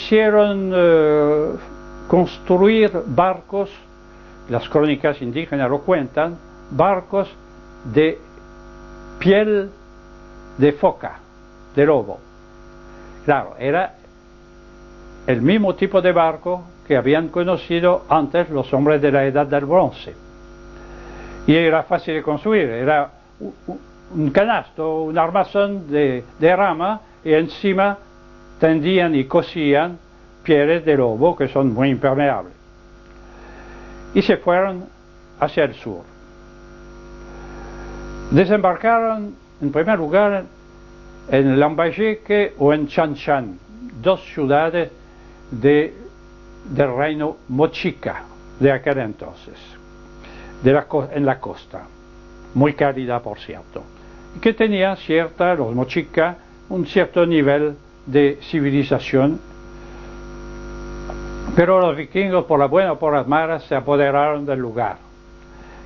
hicieron construir barcos, las crónicas indígenas lo cuentan, barcos de piel de foca, de lobo. Claro, era el mismo tipo de barco que habían conocido antes los hombres de la Edad del Bronce. Y era fácil de construir, era un canasto, un armazón de rama, y encima tendían y cosían pieles de lobo que son muy impermeables. Y se fueron hacia el sur. Desembarcaron en primer lugar en Lambayeque o en Chanchan, dos ciudades del reino Mochica de aquel entonces, en la costa, muy cálida por cierto, que tenía los Mochica, un cierto nivel de civilización, pero los vikingos por las buenas o por las malas se apoderaron del lugar.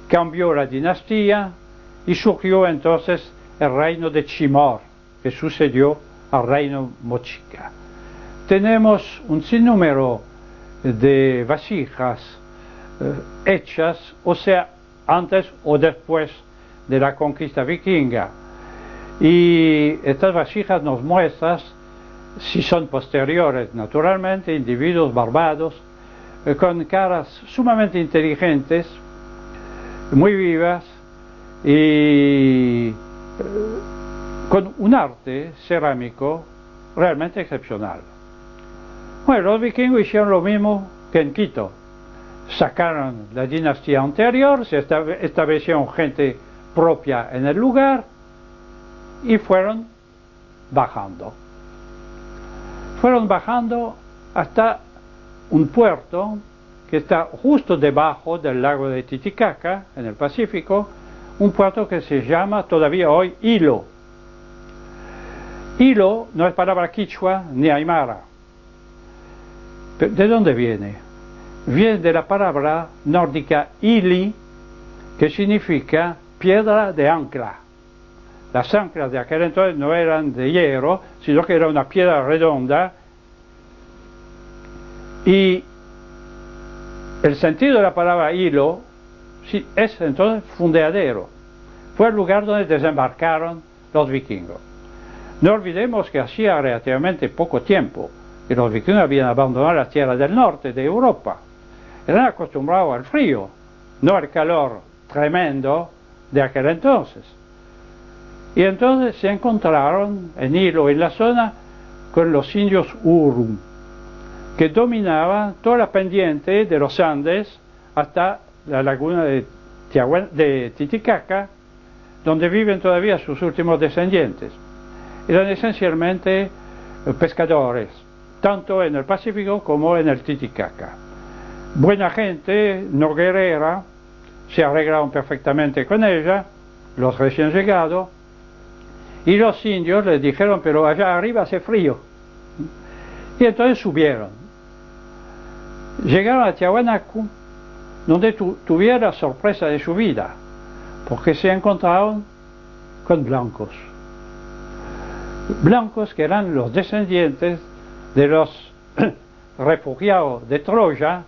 Cambió la dinastía y surgió entonces el reino de Chimor, que sucedió al reino Mochica. Tenemos un sinnúmero de vasijas hechas, o sea, antes o después de la conquista vikinga. Y estas vasijas nos muestran, si son posteriores naturalmente, individuos barbados, con caras sumamente inteligentes, muy vivas y con un arte cerámico realmente excepcional. Bueno, los vikingos hicieron lo mismo que en Quito. Sacaron la dinastía anterior, se establecieron gente propia en el lugar y fueron bajando. Fueron bajando hasta un puerto que está justo debajo del lago de Titicaca, en el Pacífico, un puerto que se llama todavía hoy Hilo. Hilo no es palabra quichua ni aymara. ¿De dónde viene? Viene de la palabra nórdica ili, que significa piedra de ancla. Las anclas de aquel entonces no eran de hierro, sino que era una piedra redonda. Y el sentido de la palabra hilo es entonces fondeadero. Fue el lugar donde desembarcaron los vikingos. No olvidemos que hacía relativamente poco tiempo que los vikingos habían abandonado la tierra del norte de Europa. Eran acostumbrados al frío, no al calor tremendo de aquel entonces. Y entonces se encontraron en Hilo, en la zona, con los indios Urum, que dominaban toda la pendiente de los Andes hasta la laguna de Titicaca, donde viven todavía sus últimos descendientes. Eran esencialmente pescadores, tanto en el Pacífico como en el Titicaca. Buena gente, no guerrera, se arreglaron perfectamente con ella, los recién llegados, y los indios les dijeron, pero allá arriba hace frío. Y entonces subieron. Llegaron a Tiahuanacu, donde tuvieron la sorpresa de su vida, porque se encontraron con blancos. Blancos que eran los descendientes de los refugiados de Troya,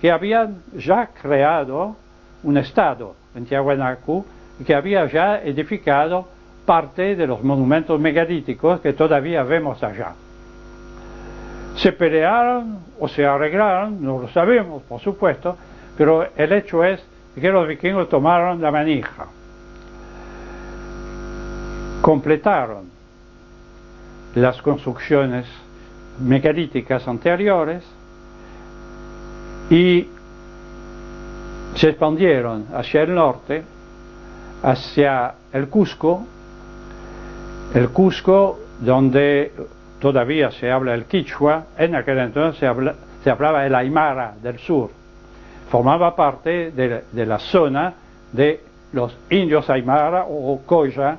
que habían ya creado un estado en Tiahuanacu y que había ya edificado parte de los monumentos megalíticos que todavía vemos allá. Se pelearon o se arreglaron, no lo sabemos por supuesto, pero el hecho es que los vikingos tomaron la manija, completaron las construcciones megalíticas anteriores y se expandieron hacia el norte, hacia el Cusco donde todavía se habla el quichua. En aquel entonces se hablaba el aymara del sur, formaba parte de la zona de los indios aymara o coya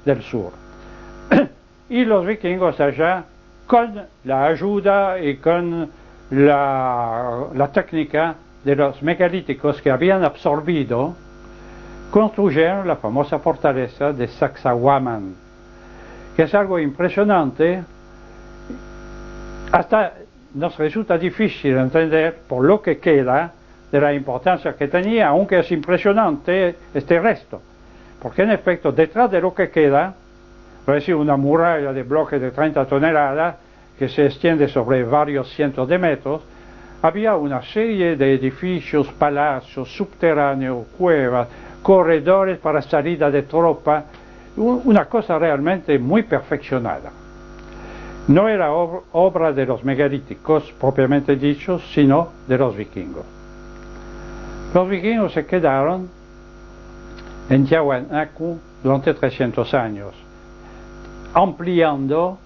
del sur. Y los vikingos allá, con la ayuda y con la técnica de los megalíticos que habían absorbido, construyeron la famosa fortaleza de Sacsayhuamán, que es algo impresionante. Hasta nos resulta difícil entender por lo que queda de la importancia que tenía, aunque es impresionante este resto. Porque en efecto, detrás de lo que queda, es decir, una muralla de bloques de 30 toneladas que se extiende sobre varios cientos de metros, había una serie de edificios, palacios, subterráneos, cuevas, corredores para salida de tropa, una cosa realmente muy perfeccionada. No era obra de los megalíticos propiamente dichos, sino de los vikingos. Los vikingos se quedaron en Tiahuanacu durante 300 años, ampliando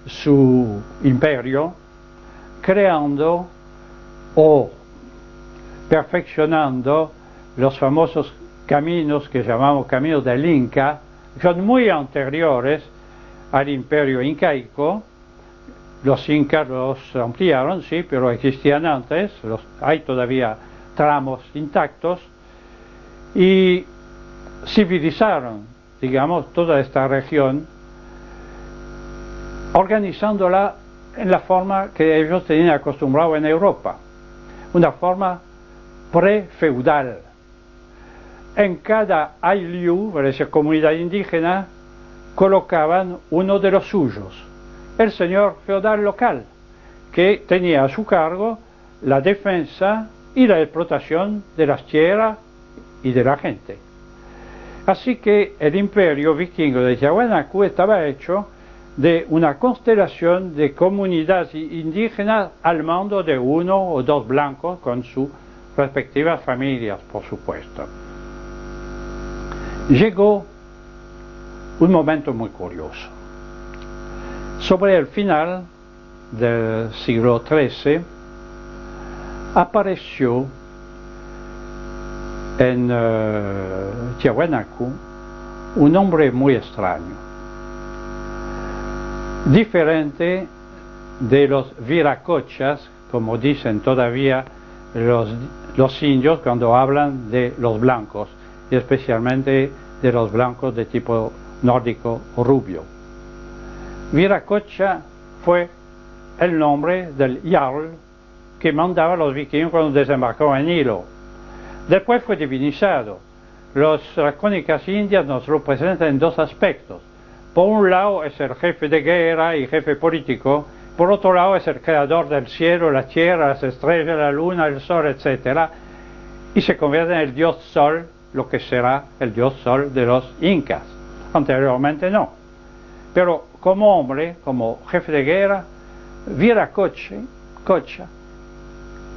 su imperio, creando o perfeccionando los famosos caminos que llamamos caminos del Inca, que son muy anteriores al imperio incaico. Los incas los ampliaron, sí, pero existían antes, hay todavía tramos intactos, y civilizaron, digamos, toda esta región, organizándola en la forma que ellos tenían acostumbrado en Europa, una forma pre-feudal. En cada ayllu, es decir, comunidad indígena, colocaban uno de los suyos, el señor feudal local, que tenía a su cargo la defensa y la explotación de las tierras y de la gente. Así que el imperio vikingo de Tiahuanacu estaba hecho de una constelación de comunidades indígenas al mando de uno o dos blancos con sus respectivas familias, por supuesto. Llegó un momento muy curioso. Sobre el final del siglo XIII apareció en Tiahuanacu un hombre muy extraño, diferente de los viracochas, como dicen todavía los indios cuando hablan de los blancos, y especialmente de los blancos de tipo nórdico rubio. Viracocha fue el nombre del jarl que mandaba a los vikingos cuando desembarcaron en Hilo. Después fue divinizado. Las crónicas indias nos lo presentan en dos aspectos. Por un lado es el jefe de guerra y jefe político, por otro lado es el creador del cielo, la tierra, las estrellas, la luna, el sol, etc. Y se convierte en el dios sol, lo que será el dios sol de los incas. Anteriormente no. Pero como hombre, como jefe de guerra, Viracocha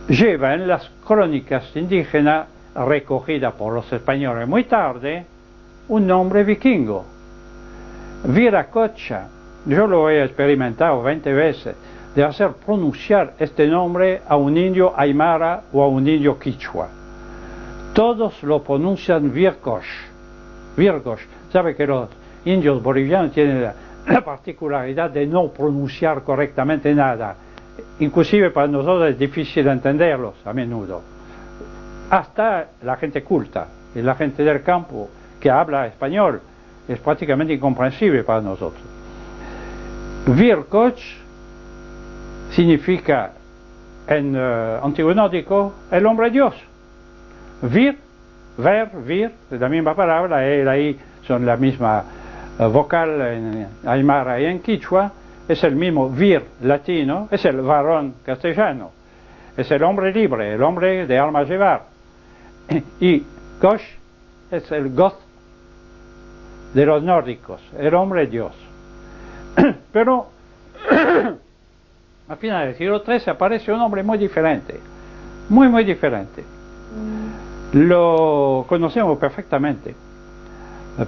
lleva en las crónicas indígenas recogidas por los españoles muy tarde un nombre vikingo. Viracocha, yo lo he experimentado 20 veces, de hacer pronunciar este nombre a un indio aymara o a un indio quichua. Todos lo pronuncian Virkosh. Virkosh. Sabe que los indios bolivianos tienen la particularidad de no pronunciar correctamente nada. Inclusive para nosotros es difícil entenderlos a menudo. Hasta la gente culta y la gente del campo que habla español es prácticamente incomprensible para nosotros. Virkoch significa en antiguo nórdico el hombre dios. Vir, vir, es la misma palabra, él ahí son la misma vocal en aymara y en quichua, es el mismo vir latino, es el varón castellano, es el hombre libre, el hombre de alma llevar. Y Kosh es el goth de los nórdicos, el hombre dios. Pero a finales del siglo XIII aparece un hombre muy diferente, muy diferente. Lo conocemos perfectamente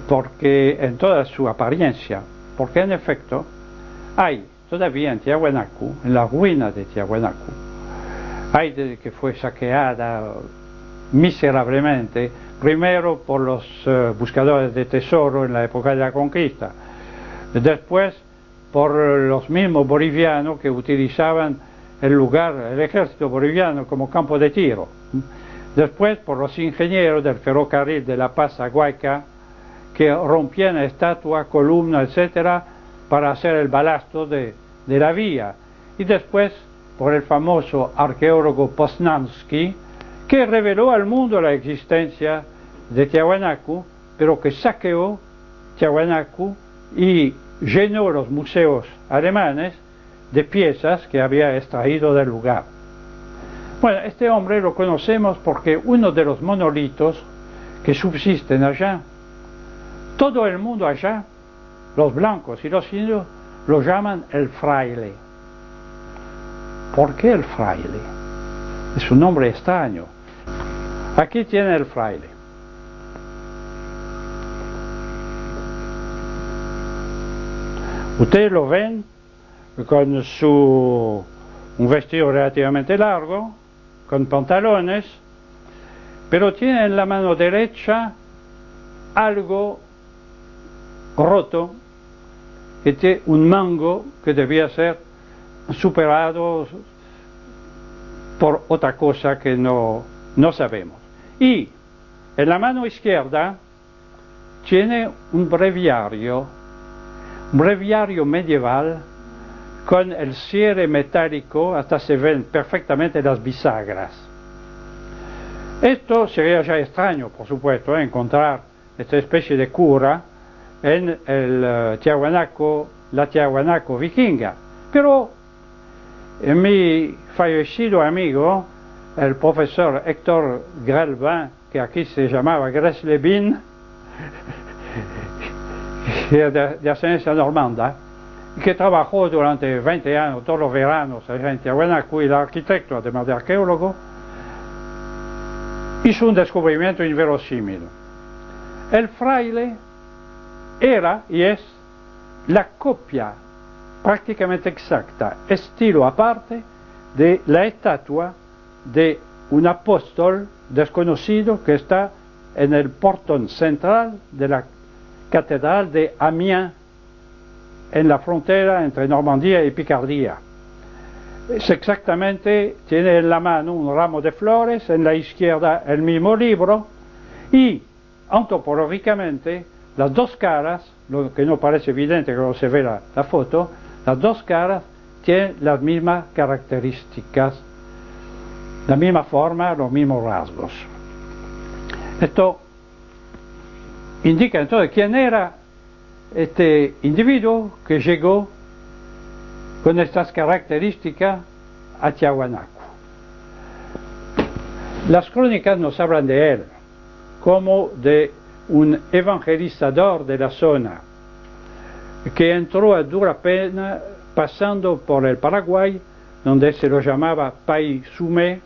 porque en toda su apariencia, porque en efecto hay todavía en Tiahuanacu, en la ruina de Tiahuanacu, hay desde que fue saqueada miserablemente, primero por los buscadores de tesoro en la época de la conquista, después por los mismos bolivianos que utilizaban el lugar, el ejército boliviano como campo de tiro, después por los ingenieros del ferrocarril de La Paz a Guayca que rompían estatuas, columnas, etcétera, para hacer el balasto de la vía, y después por el famoso arqueólogo Poznański, que reveló al mundo la existencia de Tiahuanaco, pero que saqueó Tiahuanaco y llenó los museos alemanes de piezas que había extraído del lugar. Bueno, este hombre lo conocemos porque uno de los monolitos que subsisten allá, todo el mundo allá, los blancos y los indios, lo llaman el fraile. ¿Por qué el fraile? Es un nombre extraño. Aquí tiene el fraile. Ustedes lo ven con un vestido relativamente largo, con pantalones, pero tiene en la mano derecha algo roto, que tiene un mango que debía ser superado por otra cosa que no sabemos. Y en la mano izquierda tiene un breviario medieval con el cierre metálico, hasta se ven perfectamente las bisagras. Esto sería ya extraño, por supuesto, encontrar esta especie de cura en el la Tiahuanaco vikinga. Pero mi fallecido amigo, el profesor Héctor Grelvin, que aquí se llamaba Greslebin, de ascendencia normanda, que trabajó durante 20 años, todos los veranos, allá en Tiahuanaco, y el arquitecto, además de arqueólogo, hizo un descubrimiento inverosímil. El fraile era y es la copia prácticamente exacta, estilo aparte, de la estatua de un apóstol desconocido que está en el portón central de la catedral de Amiens, en la frontera entre Normandía y Picardía. Es exactamente, tiene en la mano un ramo de flores, en la izquierda el mismo libro, y antropológicamente las dos caras, lo que no parece evidente cuando se ve la foto, las dos caras tienen las mismas características, la misma forma, los mismos rasgos. Esto indica entonces quién era este individuo que llegó con estas características a Tiahuanaco. Las crónicas nos hablan de él como de un evangelizador de la zona que entró a dura pena pasando por el Paraguay, donde se lo llamaba País Sumé.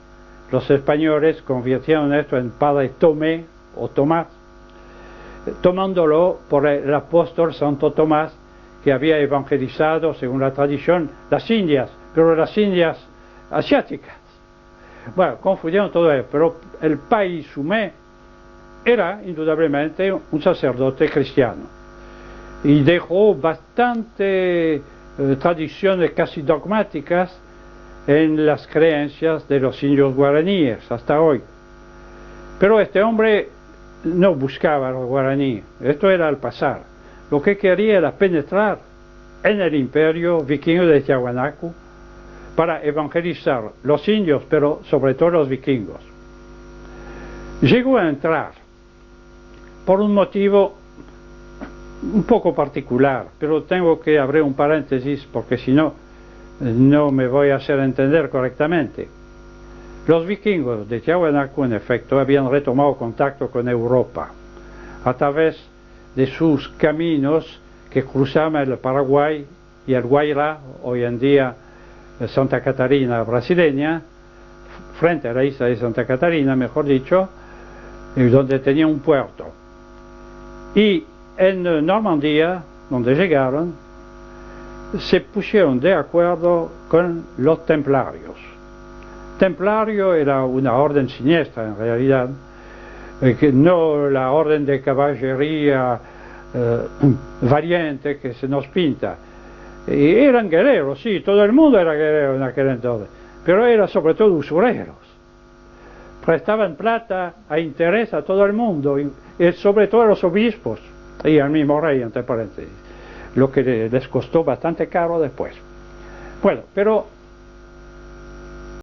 Los españoles convirtieron esto en Padre Tomé o Tomás, tomándolo por el apóstol Santo Tomás, que había evangelizado, según la tradición, las Indias, pero las Indias asiáticas. Bueno, confundieron todo eso, pero el País Sumé era indudablemente un sacerdote cristiano y dejó bastante tradiciones casi dogmáticas en las creencias de los indios guaraníes hasta hoy. Pero este hombre no buscaba a los guaraníes, esto era al pasar. Lo que quería era penetrar en el imperio vikingo de Tiahuanaco para evangelizar los indios, pero sobre todo los vikingos. Llegó a entrar por un motivo un poco particular, pero tengo que abrir un paréntesis porque si no, no me voy a hacer entender correctamente. Los vikingos de Tiahuanaco, en efecto, habían retomado contacto con Europa a través de sus caminos que cruzaban el Paraguay y el Guairá, hoy en día Santa Catarina brasileña, frente a la isla de Santa Catarina, mejor dicho, donde tenía un puerto. Y en Normandía, donde llegaron, se pusieron de acuerdo con los templarios. Templario era una orden siniestra en realidad, que no la orden de caballería valiente que se nos pinta. Y eran guerreros, sí, todo el mundo era guerrero en aquel entonces, pero eran sobre todo usureros. Prestaban plata a interés a todo el mundo, y sobre todo a los obispos y al mismo rey, entre paréntesis, lo que les costó bastante caro después. Bueno, pero